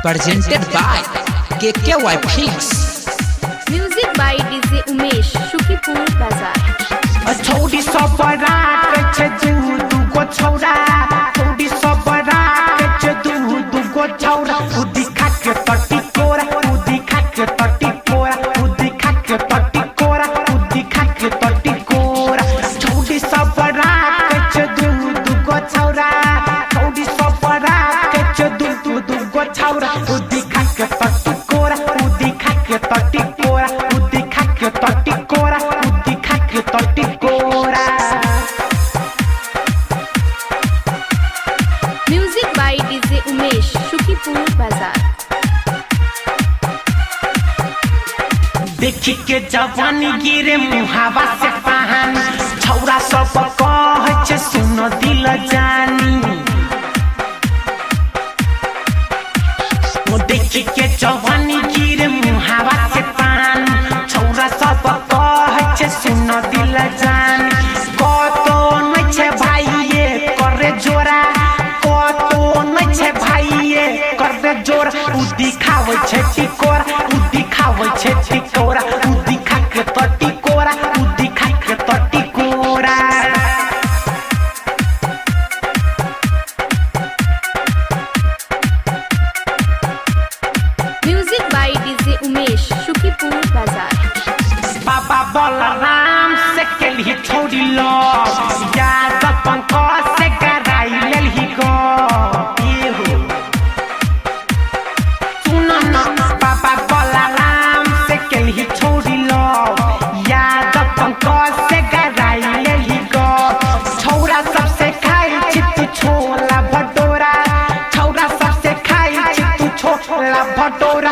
presented by KKY Films. Music by DJ Umesh, Shukipur Bazaar. छोड़ी सब रात छे दू को छौरा छोड़ी सब रात छे दू को छौरा उदी खा के तटी कोरा उदी खा के तटी कोरा उदी खा के तटी कोरा उदी खा के तटी कोरा छोड़ी सब रात छे दू को छौरा छोड़ी सब रात छे दू को छौरा उदी खा के तटी कोरा उदी खा के तटी कोरा उदी खा के तटी कोरा उदी खा के तटी कोरा। Music by DJ Umesh, Shukipur Bazaar. देखी के जवानी गिरे मुहावा से पानी छौरा सब कहे छे सुनो दिल जानी देखी के जवानी गिरे मुहावा से पानी छौरा सब कहे छे सुनो दिल जानी कतो न छे भाईये करे जोरा कतो न छे भाईये करे जोरा उदी खावे छे टिकोरा उदी खावे छे टिकोरा उदी खा के तटी कोरा उदी खा के तटी कोरा। Music by DJ Umesh, Shukipur Bazaar. बाबा बलराम से केली छोड़ी लो याद पंको से कराई लेली गो सुनो ना बाबा बलराम से केली छोड़ी लो याद पंको से कराई लेली गो छौरा सबसे खाई छी तू छोला भटोरा छौरा सबसे खाई छी तू छोला भटोरा